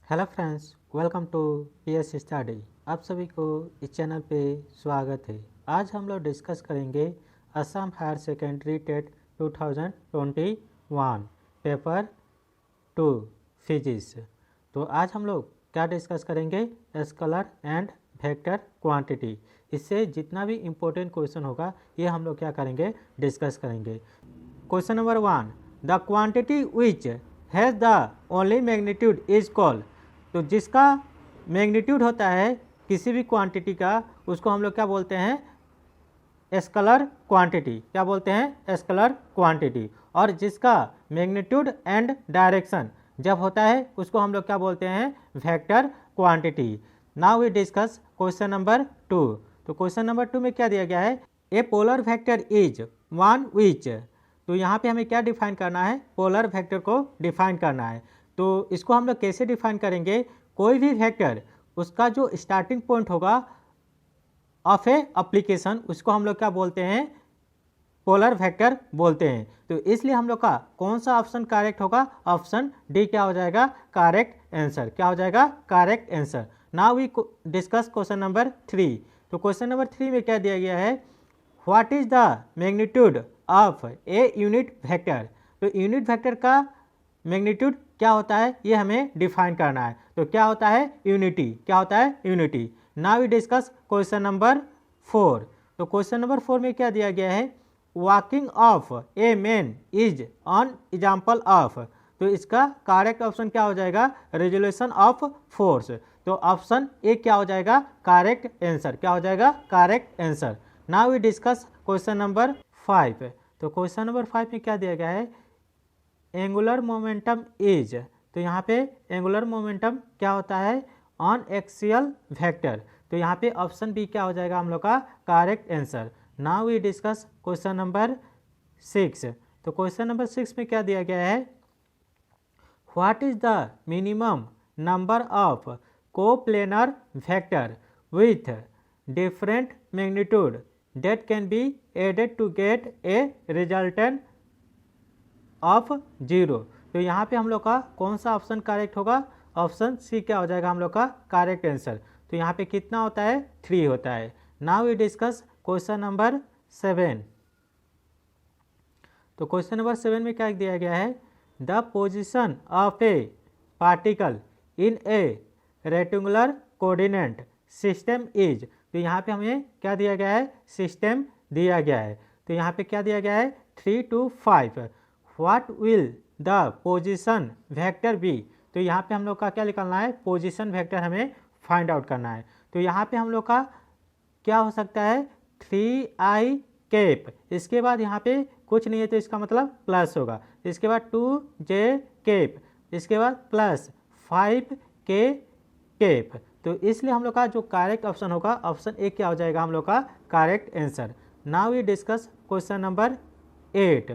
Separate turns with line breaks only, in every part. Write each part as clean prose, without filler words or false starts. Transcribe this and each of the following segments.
Hello friends, welcome to PS study. आप सभी को इस चैनल पे स्वागत है। आज हम लोग डिस्कस करेंगे Assam higher secondary TET 2021 paper 2 physics. तो आज हम लोग क्या डिस्कस करेंगे? Scalar and vector quantity. इससे जितना भी इम्पोर्टेंट क्वेश्चन होगा ये हम लोग क्या करेंगे? डिस्कस करेंगे। Question number 1, the quantity which has the only magnitude is called. तो जिसका मैग्नीट्यूड होता है किसी भी क्वांटिटी का उसको हम लोग क्या बोलते हैं? Scalar quantity. क्या बोलते हैं? Scalar quantity. और जिसका मैग्नीट्यूड एंड डायरेक्शन जब होता है उसको हम लोग क्या बोलते हैं? Vector quantity. Now we discuss question number 2। तो क्वेश्चन नंबर 2 में क्या दिया गया है? ए polar vector is one which. तो यहाँ पे हमें क्या डिफाइन करना है? पोलर वेक्टर को डिफाइन करना है। तो इसको हम लोग कैसे डिफाइन करेंगे? कोई भी वेक्टर उसका जो स्टार्टिंग पॉइंट होगा ऑफ ए एप्लीकेशन उसको हम लोग क्या बोलते हैं? पोलर वेक्टर बोलते हैं। तो इसलिए हम लोग का कौन सा ऑप्शन करेक्ट होगा? ऑप्शन डी क्या हो जाएगा? Correct answer. क्या हो जाएगा? Correct answer. Now we discuss question number 3। तो क्वेश्चन नंबर 3 में क्या दिया गया है? What is the magnitude of a unit vector. तो यूनिट वेक्टर का मैग्नीट्यूड क्या होता है ये हमें डिफाइन करना है। तो क्या होता है? यूनिटी। क्या होता है? Unity. Now we discuss question number 4। तो क्वेश्चन नंबर 4 में क्या दिया गया है? Walking of a man is on example of. तो इसका करेक्ट ऑप्शन क्या हो जाएगा? Resolution of force. तो ऑप्शन ए क्या हो जाएगा? Correct answer. क्या हो जाएगा? Correct answer. Now we discuss question number 5। तो क्वेश्चन नंबर 5 में क्या दिया गया है? Angular momentum is. तो यहाँ पे एंगुलर मोमेंटम क्या होता है? On axial vector. तो यहाँ पे ऑप्शन बी क्या हो जाएगा हम लोग का? Correct answer. Now we discuss question number 6। तो क्वेश्चन नंबर 6 में क्या दिया गया है? What is the minimum number of coplanar vector with different magnitude that can be added to get a resultant of 0। तो यहाँ पे हम लोग का कौन सा ऑप्शन करेक्ट होगा? ऑप्शन सी क्या हो जाएगा हम लोग का? Correct answer. तो यहाँ पे कितना होता है? 3 होता है। Now we discuss question number 7। तो क्वेश्चन नंबर 7 में क्या दिया गया है? The position of A particle in A rectangular coordinate system is. तो यहाँ पे हमें क्या दिया गया है? सिस्टम दिया गया है। तो यहाँ पे क्या दिया गया है? 3 to 5। What will the position vector be. तो यहाँ पे हम लोग का क्या निकालना है? पोजीशन वेक्टर हमें फाइंड आउट करना है। तो यहाँ पे हम लोग का क्या हो सकता है? 3i cap. इसके बाद यहाँ पे कुछ नहीं है तो इसका मतलब प्लस होगा। इसके बाद 2j कैप। इसके बाद प्लस 5k कैप। तो इसलिए हम लोग का जो करेक्ट ऑप्शन होगा ऑप्शन ए क्या हो जाएगा हम लोग का? Correct answer. Now we discuss question number 8।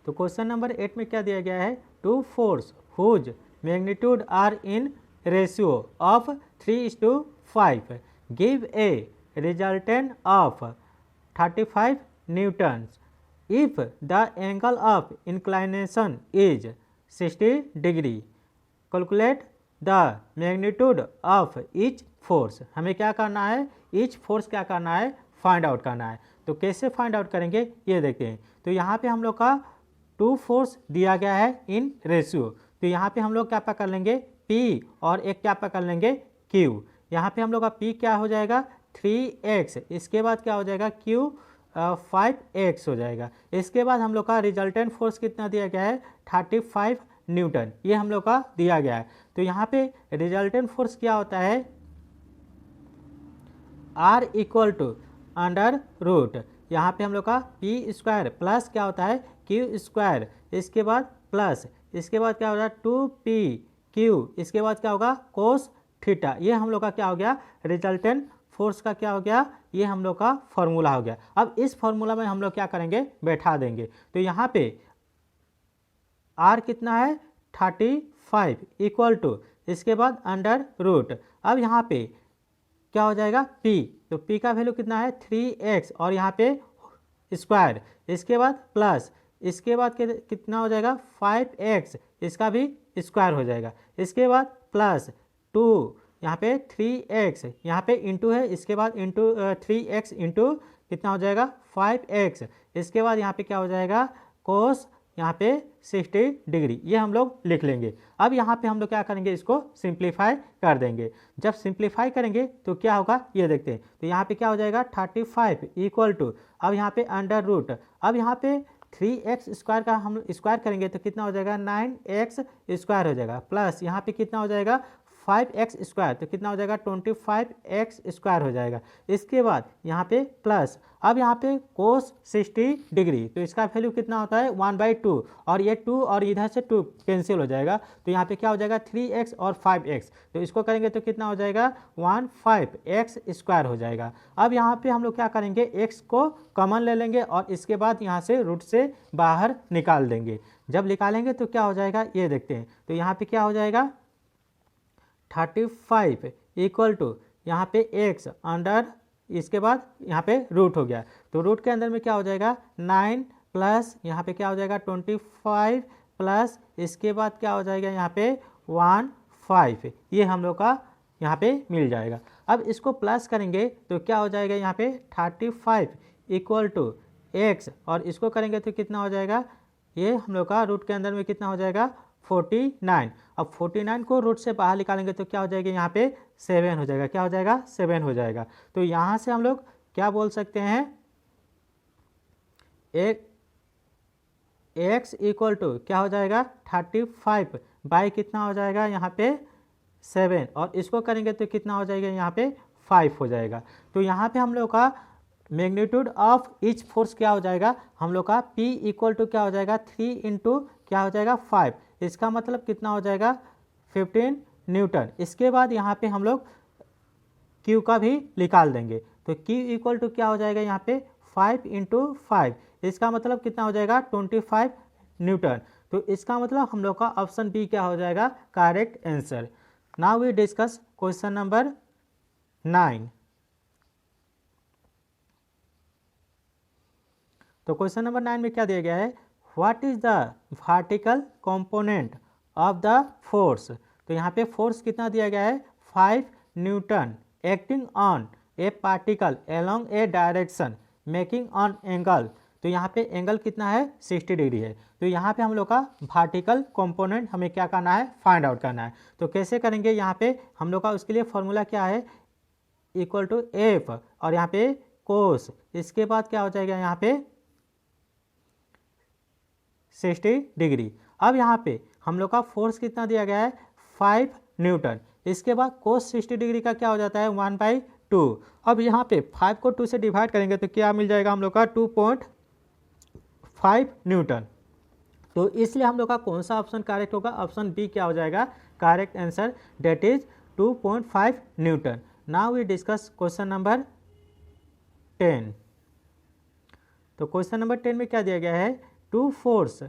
तो क्वेश्चन नंबर 8 में क्या दिया गया है? Two force whose magnitude are in ratio of 3:5 give a resultant of 35 newtons if the angle of inclination is 60 degree. Calculate the magnitude of each force. हमें क्या करना है? ईच फोर्स क्या करना है? फाइंड आउट करना है। तो कैसे फाइंड आउट करेंगे ये देखते हैं। तो यहाँ पे हम लोग का 2 फोर्स दिया गया है इन रेशियो। तो यहाँ पे हम लोग क्या पकड़ लेंगे? P और एक क्या पकड़ लेंगे? Q। यहाँ पे हम लोग का P क्या हो जाएगा? 3x। इसके बाद क्या हो जाएगा? Q 5x हो जाएगा। इसके बाद हम लोग का रिजल्टेंट फोर्स कितना दिया गया है? 35 न्यूटन। ये हम लोग का दिया गया है। तो यहाँ पे रिजल्टेंट फोर्स क्या होता है? R equal to under root. यहाँ पे हम लोग का पी स्क्वायर प्लस क्या होता है? Q square. इसके बाद प्लस इसके बाद क्या होगा? 2pq। इसके बाद क्या होगा? Cos theta. ये हम लोग का क्या हो गया? रिजल्टेंट फोर्स का क्या हो गया? ये हम लोग का फॉर्मूला हो गया। अब इस फॉर्मूला में हम लोग क्या करेंगे? बैठा देंगे। तो यहाँ पे R कितना है? 35 इक्वल टू इसके बाद अंडर रूट। अब यहाँ पे क्या हो जाएगा? P। तो P का वैल्यू कितना है? 3x और यहाँ पे स्क्वायर। इसके बाद प्लस इसके बाद कितना हो जाएगा? 5x। इसका भी स्क्वायर हो जाएगा। इसके बाद प्लस 2 यहाँ पे 3x यहाँ पे इंटू है, इसके बाद इंटू 3x इंटू कितना हो जाएगा 5x। इसके बाद यहाँ पे क्या हो जाएगा कोस यहाँ पे 60 डिग्री, ये हम लोग लिख लेंगे। अब यहाँ पे हम लोग क्या करेंगे, इसको सिंप्लीफाई कर देंगे। जब सिंप्लीफाई करेंगे तो क्या होगा ये देखते हैं। तो यहाँ पे क्या हो जाएगा 35 इक्वल टू, अब यहाँ पे अंडर रूट, अब यहाँ पे 3x स्क्वायर का हम स्क्वायर करेंगे तो कितना हो जाएगा 9x स्क्वायर हो जाएगा, प्लस यहाँ पे कितना हो जाएगा 5x स्क्वायर, तो कितना हो जाएगा 25x स्क्वायर हो जाएगा। इसके बाद यहाँ पे प्लस, अब यहाँ पे कोस 60 डिग्री, तो इसका वैल्यू कितना होता है 1/2, और ये 2 और इधर से 2 कैंसिल हो जाएगा, तो यहाँ पे क्या हो जाएगा 3x और 5x, तो इसको करेंगे तो कितना हो जाएगा 15x स्क्वायर हो जाएगा। अब यहाँ पे हम लोग क्या करेंगे x को कॉमन ले लेंगे और इसके बाद यहाँ से रूट से बाहर निकाल देंगे। जब निकालेंगे तो क्या हो जाएगा ये देखते हैं। तो यहाँ पे क्या हो जाएगा 35 इक्वल टू यहाँ पे x अंडर, इसके बाद यहाँ पे रूट हो गया, तो रूट के अंदर में क्या हो जाएगा 9 प्लस यहाँ पे क्या हो जाएगा 25 प्लस इसके बाद क्या हो जाएगा यहाँ पे 15, ये हम लोग का यहाँ पे मिल जाएगा। अब इसको प्लस करेंगे तो क्या हो जाएगा यहाँ पे 35 इक्वल टू x, और इसको करेंगे तो कितना हो जाएगा, ये हम लोग का रूट के अंदर में कितना हो जाएगा 49। अब 49 को रूट से बाहर निकालेंगे तो क्या हो जाएगा यहाँ पे 7 हो जाएगा, क्या हो जाएगा 7 हो जाएगा। तो यहाँ से हम लोग क्या बोल सकते हैं, x इक्वल टू क्या हो जाएगा 35 बाई कितना हो जाएगा यहाँ पे 7, और इसको करेंगे तो कितना हो जाएगा यहाँ पे 5 हो जाएगा। तो यहाँ पे हम लोग का मैग्नीट्यूड ऑफ ईच फोर्स क्या हो जाएगा, हम लोग का P इक्वल टू क्या हो जाएगा 3 इंटू क्या हो जाएगा 5, इसका मतलब कितना हो जाएगा 15 न्यूटन। इसके बाद यहाँ पे हम लोग Q का भी निकाल देंगे, तो Q इक्वल टू क्या हो जाएगा यहाँ पे 5 इंटू 5, इसका मतलब कितना हो जाएगा 25 न्यूटन। तो इसका मतलब हम लोग का ऑप्शन बी क्या हो जाएगा correct answer. Now we discuss question number 9। तो क्वेश्चन नंबर 9 में क्या दिया गया है, what is the vertical component of the force. तो यहाँ पे फोर्स कितना दिया गया है 5 Newton acting on A particle along A direction making on angle, तो यहाँ पे एंगल कितना है 60 डिग्री है। तो यहाँ पे हम लोग का वर्टिकल कंपोनेंट हमें क्या करना है फाइंड आउट करना है। तो कैसे करेंगे, यहाँ पे हम लोग का उसके लिए फॉर्मूला क्या है इक्वल टू एफ, और यहाँ पे कोस, इसके बाद क्या हो जाएगा यहाँ पे 60 डिग्री। अब यहाँ पे हम लोग का फोर्स कितना दिया गया है 5 न्यूटन, इसके बाद कोस 60 डिग्री का क्या हो जाता है 1/2। अब यहाँ पे 5 को 2 से डिवाइड करेंगे तो क्या मिल जाएगा हम लोग का 2.5 न्यूटन। तो इसलिए हम लोग का कौन सा ऑप्शन करेक्ट होगा, ऑप्शन बी क्या हो जाएगा correct answer, that is 2.5 newton. Now we discuss question number 10। तो क्वेश्चन नंबर 10 में क्या दिया गया है, two force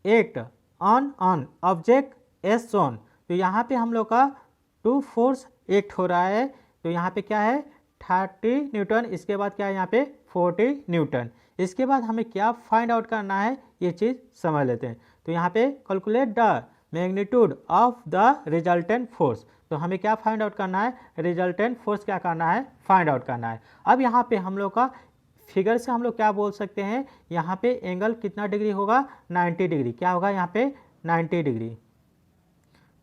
act on object as shown. तो यहाँ पे हम लोग का टू फोर्स एक्ट हो रहा है, तो यहाँ पे क्या है 30 न्यूटन, इसके बाद क्या है यहाँ पे 40 न्यूटन। इसके बाद हमें क्या फाइंड आउट करना है ये चीज़ समझ लेते हैं। तो यहाँ पे calculate the magnitude of the resultant force, तो हमें क्या फाइंड आउट करना है रिजल्टेंट फोर्स क्या करना है फाइंड आउट करना है। अब यहाँ पे हम लोग का फिगर से हम लोग क्या बोल सकते हैं, यहाँ पे एंगल कितना डिग्री होगा 90 डिग्री, क्या होगा यहाँ पे 90 डिग्री।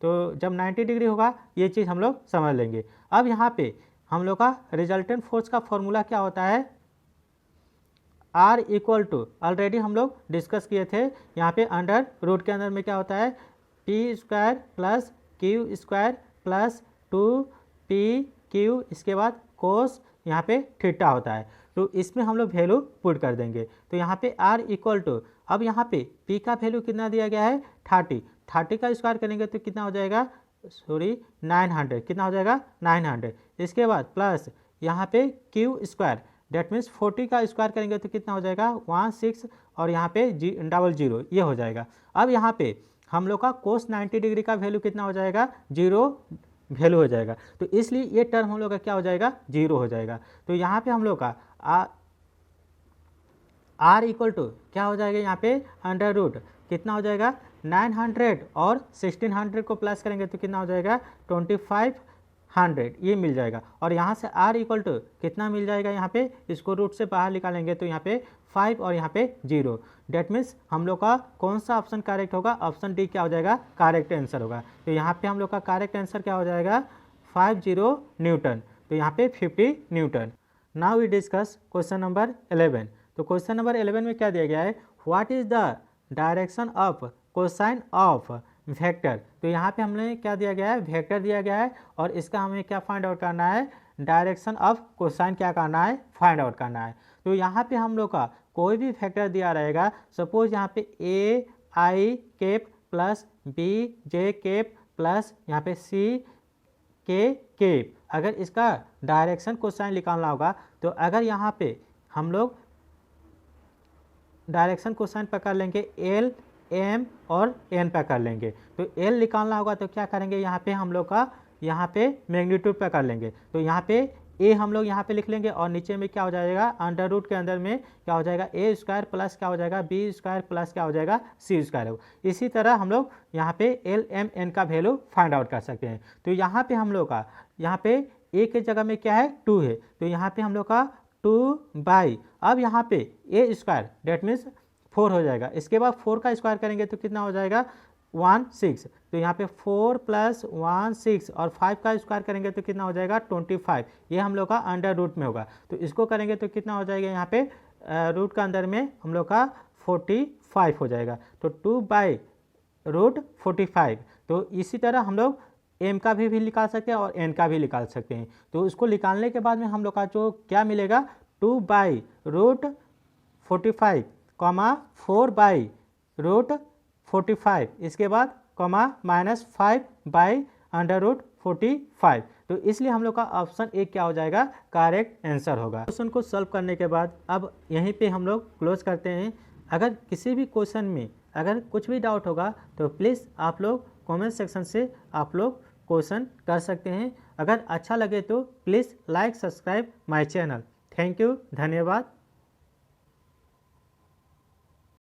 तो जब 90 डिग्री होगा ये चीज़ हम लोग समझ लेंगे। अब यहाँ पे हम लोग का रिजल्टेंट फोर्स का फॉर्मूला क्या होता है, R इक्वल टू ऑलरेडी हम लोग डिस्कस किए थे, यहाँ पे अंडर रूट के अंदर में क्या होता है P square plus Q square plus 2PQ, इसके बाद कोस यहाँ पे थीटा होता है। तो इसमें हम लोग वैल्यू पुट कर देंगे। तो यहाँ पे R इक्वल टू, अब यहाँ पे P का वैल्यू कितना दिया गया है 30 का स्क्वायर करेंगे तो कितना हो जाएगा 900, कितना हो जाएगा 900। इसके बाद प्लस यहाँ पे Q स्क्वायर डेट मीन्स 40 का स्क्वायर करेंगे तो कितना हो जाएगा 16, और यहाँ पे 00 ये हो जाएगा। अब यहाँ पे हम लोग का कोस 90 डिग्री का वैल्यू कितना हो जाएगा 0 वैल्यू हो जाएगा, तो इसलिए ये टर्म हम लोग का क्या हो जाएगा 0 हो जाएगा। तो यहाँ पे हम लोग का R इक्वल टू क्या हो जाएगा यहाँ पे अंडर रूट कितना हो जाएगा 900 और 1600 को प्लस करेंगे तो कितना हो जाएगा 2500 ये मिल जाएगा। और यहाँ से r इक्वल टू कितना मिल जाएगा, यहाँ पे इसको रूट से बाहर निकालेंगे तो यहाँ पे 5 और यहाँ पे 0। डेट मीन्स हम लोग का कौन सा ऑप्शन करेक्ट होगा, ऑप्शन डी क्या हो जाएगा, करेक्ट आंसर होगा। तो यहाँ पे हम लोग का करेक्ट आंसर क्या हो जाएगा 50 न्यूटन, तो यहाँ पे 50 newton. Now we discuss question number 11। तो क्वेश्चन नंबर 11 में क्या दिया गया है, what is the direction of cosine of vector. तो यहाँ पे हमने क्या दिया गया है, वेक्टर दिया गया है और इसका हमें क्या फाइंड आउट करना है, डायरेक्शन ऑफ कोसाइन क्या करना है, फाइंड आउट करना है। तो यहाँ पे हम लोग का कोई भी फैक्टर दिया रहेगा, सपोज यहाँ पे A I cap plus B J cap plus यहाँ पे सी के केप, अगर इसका डायरेक्शन कोसाइन निकालना होगा तो अगर यहाँ पे हम लोग डायरेक्शन कोसाइन पकड़ लेंगे एल एम और एन पकड़ लेंगे, तो एल निकालना होगा तो क्या करेंगे, यहाँ पे हम लोग का यहाँ पे मैग्नीट्यूड पकड़ लेंगे, तो यहाँ पे ए हम लोग यहाँ पे लिख लेंगे और नीचे में क्या हो जाएगा, अंडर रूट के अंदर में क्या हो जाएगा ए स्क्वायर प्लस क्या हो जाएगा बी स्क्वायर प्लस क्या हो जाएगा सी स्क्वायर। इसी तरह हम लोग यहाँ पे एल एम एन का वैल्यू फाइंड आउट कर सकते हैं। तो यहाँ पे हम लोग का यहाँ पे ए के जगह में क्या है 2 है, तो यहाँ पे हम लोग का 2 अब यहाँ पे ए स्क्वायर डेट मीन्स 4 हो जाएगा, इसके बाद 4 का स्क्वायर करेंगे तो कितना हो जाएगा 16, तो यहाँ पे 4 + 1 6 और 5 का स्क्वायर करेंगे तो कितना हो जाएगा 25, ये हम लोग का अंडर रूट में होगा, तो इसको करेंगे तो कितना हो जाएगा, यहाँ पे रूट का अंदर में हम लोग का 45 हो जाएगा, तो 2/√45। तो इसी तरह हम लोग एम का भी निकाल सकते हैं और एन का भी निकाल सकते हैं। तो उसको निकालने के बाद में हम लोग का जो क्या मिलेगा 2/√45 4/√45, इसके बाद -5/√45। तो इसलिए हम लोग का ऑप्शन ए क्या हो जाएगा, करेक्ट आंसर होगा। क्वेश्चन को सॉल्व करने के बाद अब यहीं पे हम लोग क्लोज करते हैं। अगर किसी भी क्वेश्चन में अगर कुछ भी डाउट होगा तो प्लीज़ आप लोग कमेंट सेक्शन से आप लोग क्वेश्चन कर सकते हैं। अगर अच्छा लगे तो please like subscribe my channel. Thank you, धन्यवाद।